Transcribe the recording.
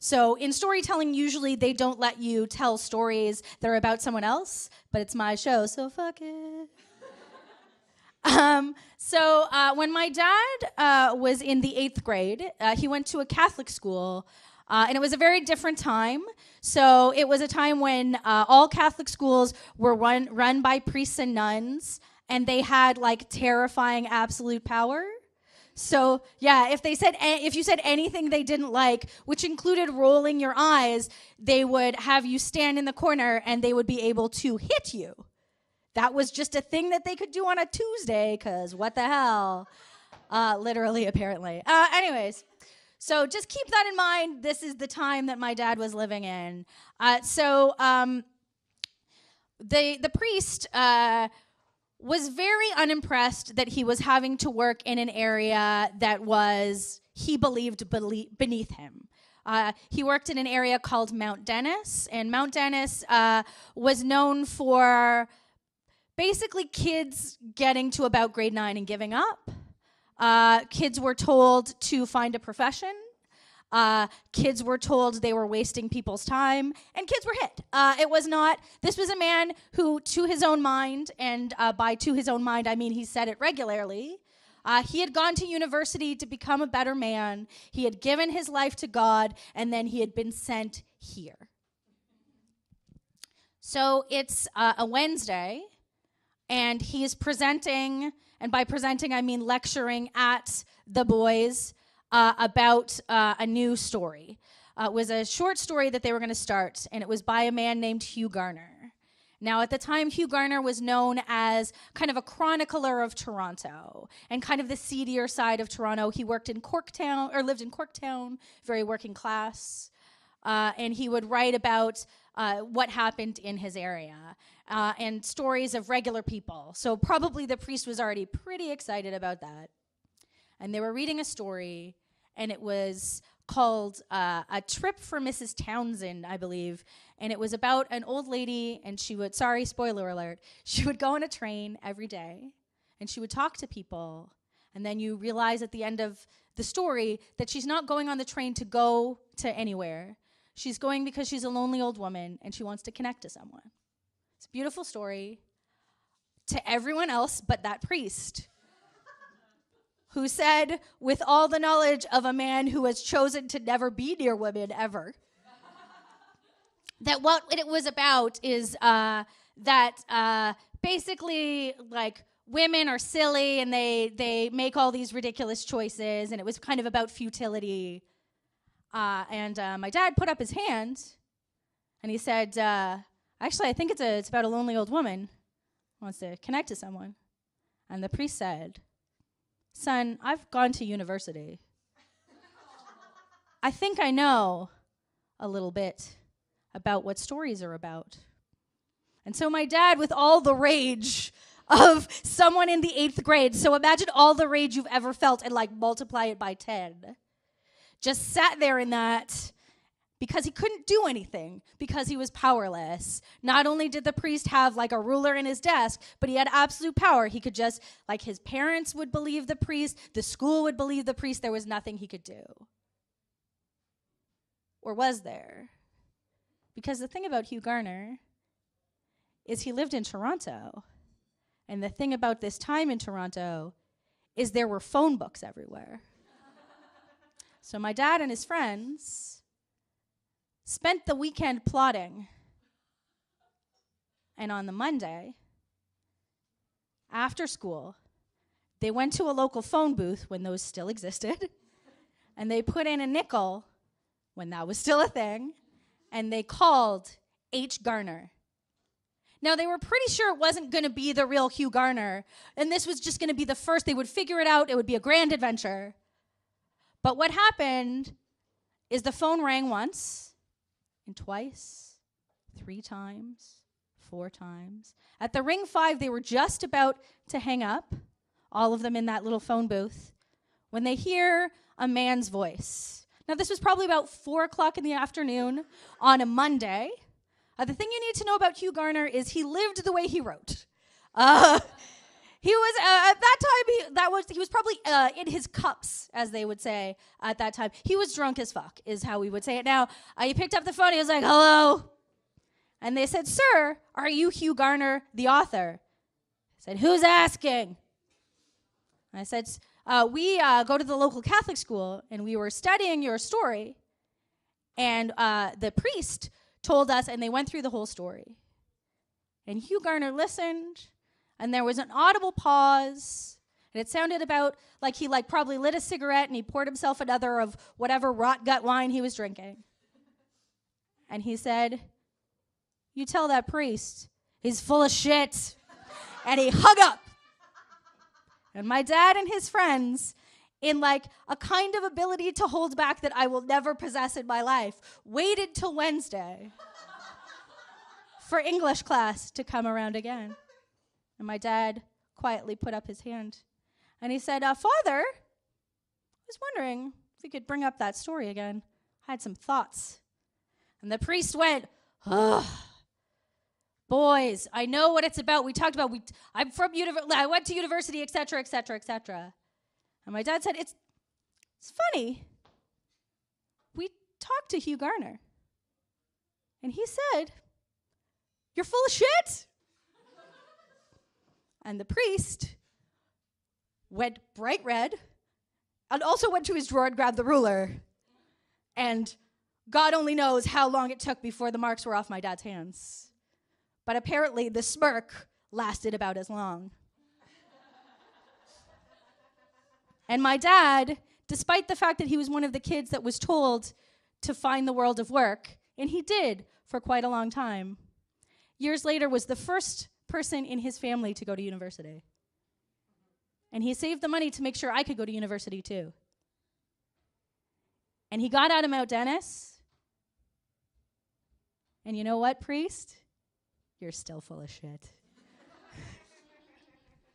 So in storytelling, usually they don't let you tell stories that are about someone else, but it's my show, so fuck it. When my dad was in the 8th grade, he went to a Catholic school, and it was a very different time. So it was a time when all Catholic schools were run by priests and nuns, and they had like terrifying absolute power. So yeah, if you said anything they didn't like, which included rolling your eyes, they would have you stand in the corner and they would be able to hit you. That was just a thing that they could do on a Tuesday, because what the hell? Literally, apparently. Anyways, so just keep that in mind. This is the time that my dad was living in. The priest was very unimpressed that he was having to work in an area that was, he believed, beneath him. He worked in an area called Mount Dennis, and Mount Dennis was known for basically kids getting to about grade 9 and giving up. Kids were told to find a profession. Kids were told they were wasting people's time, and kids were hit. This was a man who, to his own mind, and by to his own mind, I mean he said it regularly, he had gone to university to become a better man. He had given his life to God, and then he had been sent here. So it's a Wednesday, and he is presenting, and by presenting I mean lecturing at the boys about a new story. It was a short story that they were going to start, and it was by a man named Hugh Garner. Now, at the time, Hugh Garner was known as kind of a chronicler of Toronto and kind of the seedier side of Toronto. He worked in Corktown, or lived in Corktown, very working class, and he would write about what happened in his area and stories of regular people. So probably the priest was already pretty excited about that. And they were reading a story, and it was called A Trip for Mrs. Townsend, I believe. And it was about an old lady, and she would, sorry, spoiler alert, she would go on a train every day, and she would talk to people. And then you realize at the end of the story that she's not going on the train to go to anywhere. She's going because she's a lonely old woman, and she wants to connect to someone. It's a beautiful story to everyone else but that priest, who said, with all the knowledge of a man who has chosen to never be near women ever, that what it was about is that basically, like, women are silly and they make all these ridiculous choices, and it was kind of about futility. My dad put up his hand, and he said, actually, I think it's about a lonely old woman who wants to connect to someone. And the priest said, son, I've gone to university. I think I know a little bit about what stories are about. And so my dad, with all the rage of someone in the 8th grade, so imagine all the rage you've ever felt and like multiply it by 10, just sat there in that because he couldn't do anything, because he was powerless. Not only did the priest have like a ruler in his desk, but he had absolute power. He could just, like, his parents would believe the priest, the school would believe the priest. There was nothing he could do. Or was there? Because the thing about Hugh Garner is he lived in Toronto. And the thing about this time in Toronto is there were phone books everywhere. So my dad and his friends spent the weekend plotting. And on the Monday, after school, they went to a local phone booth when those still existed, and they put in a nickel when that was still a thing, and they called H. Garner. Now, they were pretty sure it wasn't going to be the real Hugh Garner, and this was just going to be the first. They would figure it out. It would be a grand adventure. But what happened is the phone rang once, and twice, 3 times, 4 times. At the ring 5, they were just about to hang up, all of them in that little phone booth, when they hear a man's voice. Now, this was probably about 4 o'clock in the afternoon on a Monday. The thing you need to know about Hugh Garner is he lived the way he wrote. He was at that time. He was probably in his cups, as they would say at that time. He was drunk as fuck, is how we would say it now. He picked up the phone. He was like, "Hello," and they said, "Sir, are you Hugh Garner, the author?" I said, "Who's asking?" I said, "We go to the local Catholic school, and we were studying your story, and the priest told us, and they went through the whole story, and Hugh Garner listened." And there was an audible pause, and it sounded about like he probably lit a cigarette and he poured himself another of whatever rot gut wine he was drinking. And he said, "You tell that priest he's full of shit." And he hung up. And my dad and his friends, in a kind of ability to hold back that I will never possess in my life, waited till Wednesday for English class to come around again. And my dad quietly put up his hand. And he said, "Father, I was wondering if you could bring up that story again. I had some thoughts." And the priest went, "Ugh. Boys, I know what it's about. We talked about, I'm from I went to university, etc., etc., etc." And my dad said, it's funny. We talked to Hugh Garner. And he said, "You're full of shit." And the priest went bright red and also went to his drawer and grabbed the ruler. And God only knows how long it took before the marks were off my dad's hands. But apparently the smirk lasted about as long. And my dad, despite the fact that he was one of the kids that was told to find the world of work, and he did for quite a long time, years later was the first person in his family to go to university. And he saved the money to make sure I could go to university too. And he got out of Mount Dennis. And you know what, priest? You're still full of shit.